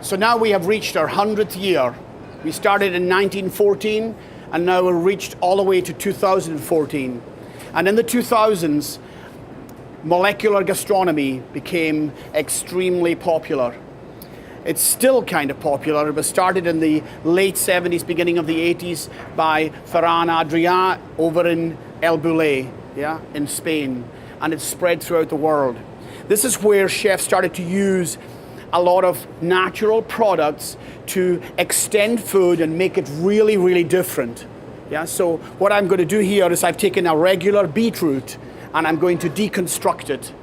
So now we have reached our 100th year. We started in 1914, and now we're reached all the way to 2014. And in the 2000s, molecular gastronomy became extremely popular. It's still kind of popular. It was started in the late 70s, beginning of the 80s by Ferran Adrià over in El Bulli, in Spain. And it's spread throughout the world. This is where chefs started to use a lot of natural products to extend food and make it really, really different. So what I'm going to do here is I've taken a regular beetroot and I'm going to deconstruct it.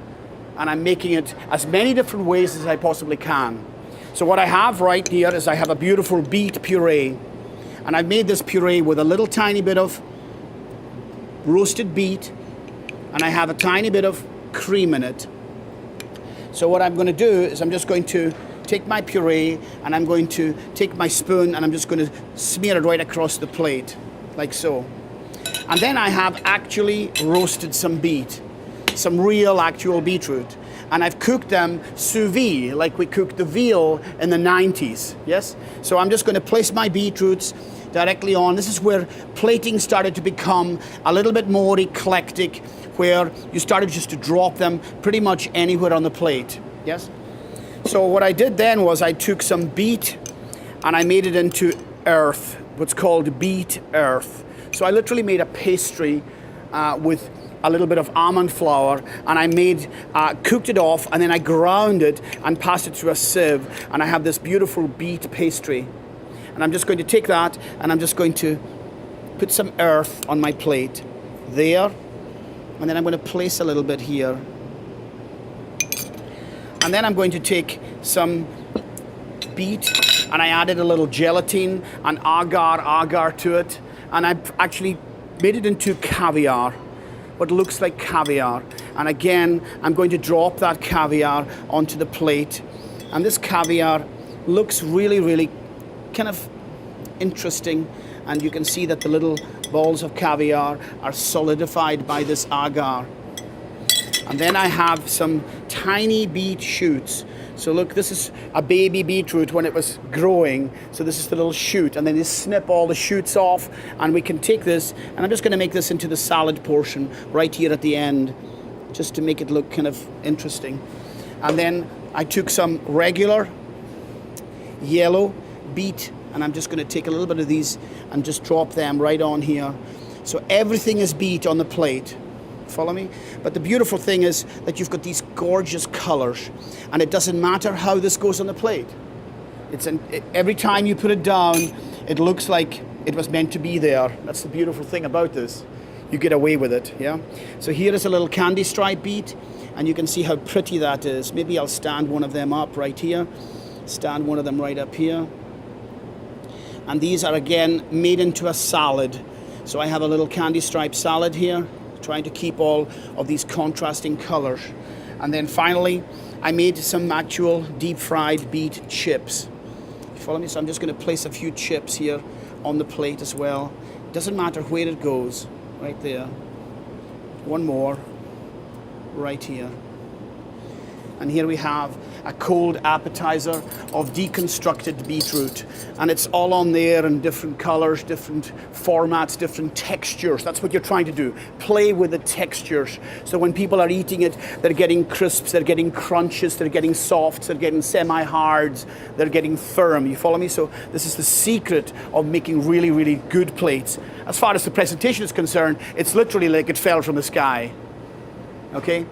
And I'm making it as many different ways as I possibly can. So what I have right here is I have a beautiful beet puree. And I've made this puree with a little tiny bit of roasted beet. And I have a tiny bit of cream in it. So what I'm going to do is I'm just going to take my puree and I'm going to take my spoon and I'm just going to smear it right across the plate, like so. And then I have actually roasted some beet, some real actual beetroot. And I've cooked them sous vide, like we cooked the veal in the 90s, yes? So I'm just going to place my beetroots directly on. This is where plating started to become a little bit more eclectic, where you started just to drop them pretty much anywhere on the plate, yes? So what I did then was I took some beet and I made it into earth, what's called beet earth. So I literally made a pastry with a little bit of almond flour, and I cooked it off, and then I ground it and passed it through a sieve, and I have this beautiful beet pastry. And I'm just going to take that, and I'm just going to put some earth on my plate there, and then I'm going to place a little bit here. And then I'm going to take some beet, and I added a little gelatin and agar to it, and I've actually made it into caviar, what looks like caviar. And again, I'm going to drop that caviar onto the plate. And this caviar looks really, really kind of interesting. And you can see that the little balls of caviar are solidified by this agar. And then I have some tiny beet shoots. So look, this is a baby beetroot when it was growing. So this is the little shoot, and then you snip all the shoots off, and we can take this, and I'm just going to make this into the salad portion right here at the end, just to make it look kind of interesting. And then I took some regular yellow beet, and I'm just going to take a little bit of these and just drop them right on here. So everything is beet on the plate. Follow me? But the beautiful thing is that you've got these gorgeous colors, and it doesn't matter how this goes on the plate. Every time you put it down, it looks like it was meant to be there. That's the beautiful thing about this. You get away with it, yeah? So here is a little candy stripe beet, and you can see how pretty that is. Maybe I'll stand one of them up right here. Stand one of them right up here. And these are again made into a salad. So I have a little candy stripe salad here, trying to keep all of these contrasting colors. And then finally, I made some actual deep fried beet chips. You follow me? So I'm just going to place a few chips here on the plate as well. Doesn't matter where it goes, right there. One more, right here. And here we have a cold appetizer of deconstructed beetroot. And it's all on there in different colors, different formats, different textures. That's what you're trying to do. Play with the textures. So when people are eating it, they're getting crisps, they're getting crunches, they're getting softs, they're getting semi-hards, they're getting firm. You follow me? So this is the secret of making really, really good plates. As far as the presentation is concerned, it's literally like it fell from the sky. Okay?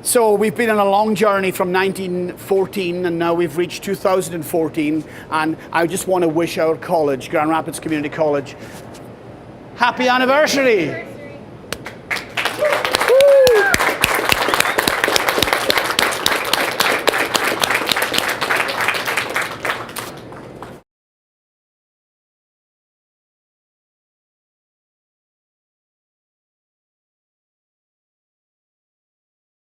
So we've been on a long journey from 1914, and now we've reached 2014, and I just want to wish our college, Grand Rapids Community College, happy anniversary.